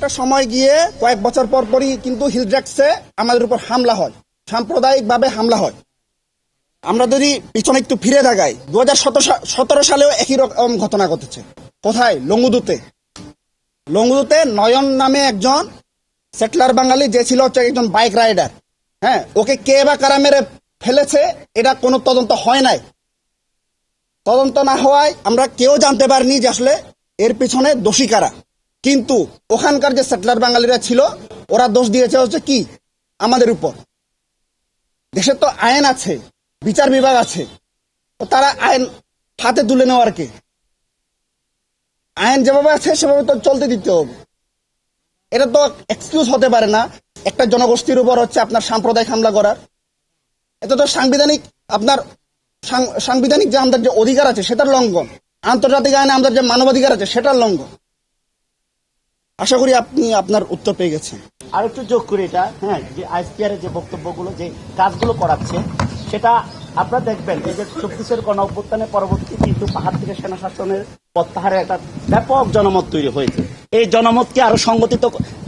একটা সময় গিয়ে কয়েক বছর পর পরই কিন্তু হিলট্র্যাক্সে আমাদের উপর হামলা হয়, সাম্প্রদায়িকভাবে হামলা হয়। আমরা যদি পিছনে একটু ফিরে তাকাই, 2017 সালেও একই রকম ঘটনা ঘটেছে। কোথায়? লংগুদুতে নয়ন নামে একজন সেটলার বাঙালি, যে ছিল হচ্ছে একজন বাইক রাইডার। হ্যাঁ, ওকে কে বা কারা মেরে ফেলেছে এটা কোনো তদন্ত হয় নাই। তদন্ত না হওয়ায় আমরা কেউ জানতে পারিনি যে আসলে এর পিছনে দোষী কারা। কিন্তু ওখানকার যে সেটলার বাঙালিরা ছিল, ওরা দোষ দিয়েছে হচ্ছে কি আমাদের উপর। দেশে তো আইন আছে, বিচার বিভাগ আছে, তো তারা আইন হাতে তুলে নেওয়ার কে? আইন যেভাবে আছে সেভাবে তো চলতে দিতে হবে। এটা তো এক্সকিউজ হতে পারে না একটা জনগোষ্ঠীর উপর হচ্ছে আপনার সাম্প্রদায়িক হামলা করার। এটা তো সাংবিধানিক যে আমাদের যে অধিকার আছে সেটার লঙ্ঘন, আন্তর্জাতিক আইনে আমাদের যে মানবাধিকার আছে সেটার লঙ্ঘন। আশা করি আপনি আপনার উত্তর পেয়ে গেছেন। আর একটু যোগ করে এটা, হ্যাঁ, যে আইএসপিআর এর যে বক্তব্যগুলো, যে কাজগুলো করাচ্ছে, সেটা আপনারা দেখবেন এই যে 24-এর গণ অভ্যুত্থানের পরবর্তী কিন্তু পাহাড় থেকে সেনা শাসনের প্রত্যাহারের একটা ব্যাপক জনমত তৈরি হয়েছে। এই জনমতকে আরো সংগঠিত,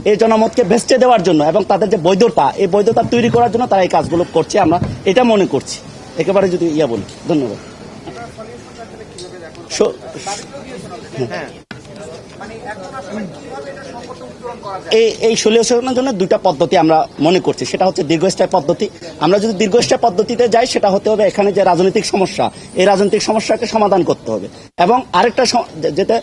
এই জনমতকে ভেস্তে দেওয়ার জন্য এবং তাদের যে বৈধতা, এই বৈধতা তৈরি করার জন্য তারা এই কাজগুলো করছে, আমরা এটা মনে করছি। একেবারে যদি বলি, ধন্যবাদ। এই সলিউশনের জন্য দুইটা পদ্ধতি আমরা মনে করছি। সেটা হচ্ছে দীর্ঘস্থায়ী পদ্ধতি। আমরা যদি দীর্ঘস্থায়ী পদ্ধতিতে যাই, সেটা হতে হবে এখানে যে রাজনৈতিক সমস্যা, এই রাজনৈতিক সমস্যাকে সমাধান করতে হবে। এবং আরেকটা যেটা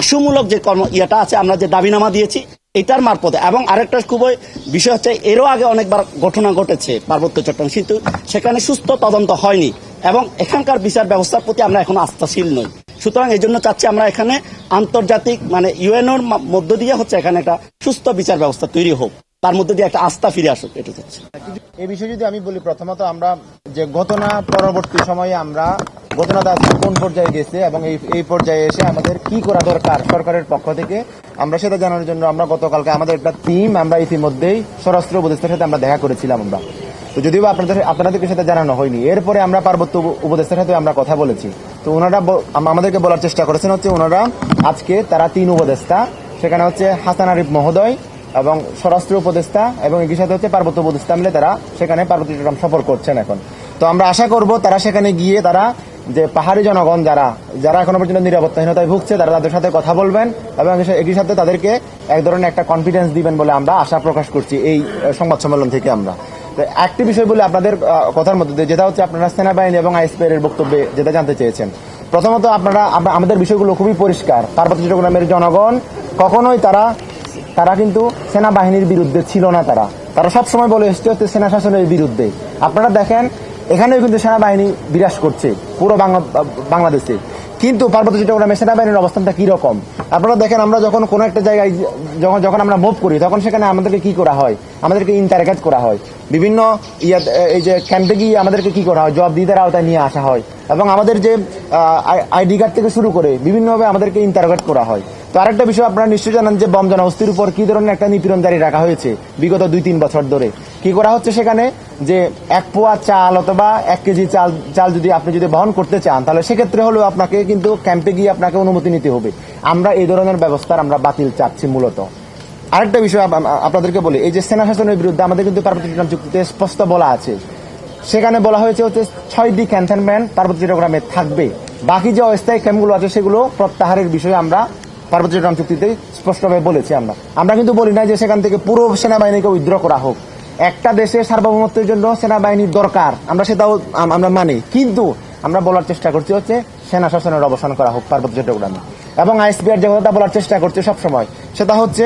আশুমূলক যে ইয়েটা আছে, আমরা যে দাবিনামা দিয়েছি এটার মারফতে। এবং আরেকটা খুবই বিষয় হচ্ছে, এরও আগে অনেকবার ঘটনা ঘটেছে পার্বত্য চট্টগ্রাম, কিন্তু সেখানে সুস্থ তদন্ত হয়নি এবং এখানকার বিচার ব্যবস্থার প্রতি আমরা এখনো আস্থাশীল নই। সুতরাং এই জন্য চাচ্ছি আমরা এখানে আন্তর্জাতিক ইউএনওর মধ্য দিয়ে হচ্ছে এখানে একটা সুস্থ বিচার ব্যবস্থা তৈরি হোক, তার মধ্যে দিয়ে একটা আস্থা ফিরে আসুক, এটা চাচ্ছি। এই বিষয়ে যদি আমি বলি, প্রথমত আমরা যে ঘটনা পরবর্তী সময়ে আমরা ঘটনাটা কোন পর্যায়ে গেছে এবং এই পর্যায়ে এসে আমাদের কি করা দরকার সরকারের পক্ষ থেকে, আমরা সেটা জানার জন্য আমরা গতকালকে আমাদের একটা টিম আমরা ইতিমধ্যেই স্বরাষ্ট্র উপদেষ্টার সাথে আমরা দেখা করেছিলাম। আমরা তো যদিও আপনাদেরকে সেটা জানানো হয়নি, এরপরে আমরা পার্বত্য উপদেষ্টার সাথে আমরা কথা বলেছি। তো ওনারা আমাদেরকে বলার চেষ্টা করেছেন হচ্ছে ওনারা আজকে তারা 3 উপদেষ্টা, সেখানে হচ্ছে হাসান আরিফ মহোদয় এবং স্বরাষ্ট্র উপদেষ্টা এবং একই সাথে হচ্ছে পার্বত্য উপদেষ্টা মিলে তারা সেখানে পার্বত্য চট্টগ্রাম সফর করছেন এখন। তো আমরা আশা করব তারা সেখানে গিয়ে তারা যে পাহাড়ি জনগণ যারা এখনো পর্যন্ত নিরাপত্তাহীনতায় ভুগছে, তারা তাদের সাথে কথা বলবেন এবং একই সাথে তাদেরকে এক ধরনের একটা কনফিডেন্স দিবেন বলে আমরা আশা প্রকাশ করছি এই সংবাদ সম্মেলন থেকে। আমরা একটি বিষয় বলে আপনাদের কথার মধ্যে, যেটা হচ্ছে আপনারা সেনাবাহিনী এবং আইএসপিআর এর বক্তব্যে যেটা জানতে চেয়েছেন। প্রথমত আমাদের বিষয়গুলো খুবই পরিষ্কার। পার্বত্য চট্টগ্রামের জনগণ কখনোই তারা কিন্তু সেনাবাহিনীর বিরুদ্ধে ছিল না। তারা সবসময় বলে এসছে হচ্ছে সেনা শাসনের বিরুদ্ধে। আপনারা দেখেন এখানেও কিন্তু সেনাবাহিনী বিরাজ করছে পুরো বাংলাদেশে, কিন্তু পার্বত্য চট্টগ্রামে সেনাবাহিনীর অবস্থানটা কি রকম আপনারা দেখেন। আমরা যখন কোনো একটা জায়গায় যখন আমরা মুভ করি, তখন সেখানে আমাদেরকে কি করা হয়, আমাদেরকে ইন্টারগ্রেট করা হয়, বিভিন্ন এই যে ক্যাম্পে গিয়ে আমাদেরকে কি করা হয়, জবাবদিহিতার আওতায় নিয়ে আসা হয় এবং আমাদের যে আইডি কার্ড থেকে শুরু করে বিভিন্নভাবে আমাদেরকে ইন্টারগ্রেট করা হয়। তো আরেকটা বিষয় আপনারা নিশ্চয়ই জানেন যে বম জনগোষ্ঠীর উপর কি ধরনের একটা নিপীড়ন জারি রাখা হয়েছে বিগত 2-3 বছর ধরে। কি করা হচ্ছে সেখানে, যে 1 পোয়া চাল অথবা 1 কেজি চাল যদি আপনি বহন করতে চান, তাহলে সেক্ষেত্রে হলেও আপনাকে কিন্তু ক্যাম্পে গিয়ে আপনাকে অনুমতি নিতে হবে। আমরা এই ধরনের ব্যবস্থার আমরা বাতিল চাচ্ছি মূলত। আরেকটা বিষয় আপনাদেরকে বলি, এই যে সেনা শাসনের বিরুদ্ধে আমাদের কিন্তু পার্বত্য চট্টগ্রাম চুক্তিতে স্পষ্ট বলা আছে। সেখানে বলা হয়েছে হচ্ছে 6টি ক্যান্টনমেন্ট পার্বত্য চট্টগ্রামে থাকবে। বাকি যে অস্থায়ী ক্যাম্পগুলো আছে সেগুলো প্রত্যাহারের বিষয়ে আমরা পার্বত্য চট্টগ্রাম চুক্তিতে স্পষ্টভাবে বলেছি। আমরা কিন্তু বলি না যে সেখান থেকে পুরো সেনাবাহিনীকে উইথড্র করা হোক। একটা দেশের সার্বভৌমত্বের জন্য সেনাবাহিনীর দরকার, আমরা সেটাও আমরা মানি, কিন্তু আমরা বলার চেষ্টা করছি হচ্ছে সেনা শাসনের অবসান করা হোক পার্বত্য চট্টগ্রামে। এবং আইএসপিআর যে কথা বলার চেষ্টা করছে সবসময়, সেটা হচ্ছে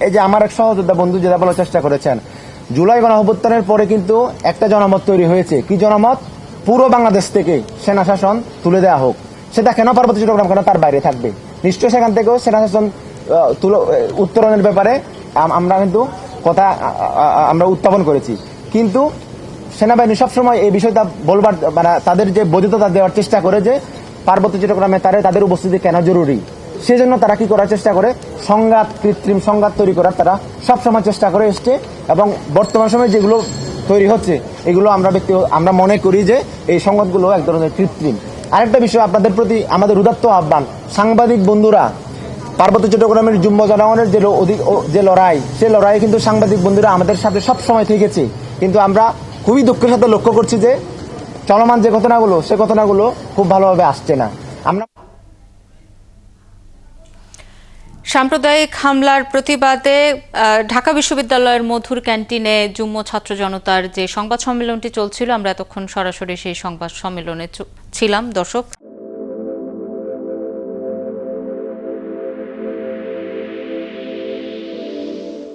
এই যে আমার এক সহযোদ্ধা বন্ধু যেটা বলার চেষ্টা করেছেন, জুলাই গণঅভ্যুত্থানের পরে কিন্তু একটা জনমত তৈরি হয়েছে। কি জনমত? পুরো বাংলাদেশ থেকে সেনা শাসন তুলে দেওয়া হোক। সেটা কেন পার্বত্য চট্টগ্রাম কেন তার বাইরে থাকবে? নিশ্চয়ই সেখান থেকেও সেনা শাসন উত্তরণের ব্যাপারে আমরা কিন্তু কথা আমরা উত্থাপন করেছি, কিন্তু সেনাবাহিনী সবসময় এই বিষয়টা বলবার তাদের যে বৈধতা দেওয়ার চেষ্টা করে যে পার্বত্য চট্টগ্রামে তাদের উপস্থিতি কেন জরুরি। সেজন্য তারা কি করার চেষ্টা করে, কৃত্রিম সংঘাত তৈরি করার তারা সবসময় চেষ্টা করে এসছে। এবং বর্তমান সময়ে যেগুলো তৈরি হচ্ছে এগুলো আমরা মনে করি যে এই সংঘাতগুলো এক ধরনের কৃত্রিম। আরেকটা বিষয় আপনাদের প্রতি আমাদের উদাত্ত আহ্বান, সাংবাদিক বন্ধুরা, পার্বত্য চট্টগ্রামের যুগ্ম জনগণের যে লড়াই, সে লড়াই কিন্তু সাংবাদিক বন্ধুরা আমাদের সাথে সব সময় থেকেছে, কিন্তু আমরা খুবই দুঃখের সাথে লক্ষ্য করছি যে চলমান যে ঘটনাগুলো, সে ঘটনাগুলো খুব ভালোভাবে আসছে না। আমরা সাম্প্রদায়িক হামলার প্রতিবাদে ঢাকা বিশ্ববিদ্যালয়ের মধুর ক্যান্টিনে যুগ্ম ছাত্র জনতার যে সংবাদ সম্মেলনটি চলছিল, আমরা এতক্ষণ সরাসরি সেই সংবাদ সম্মেলনে ছিলাম। দর্শক,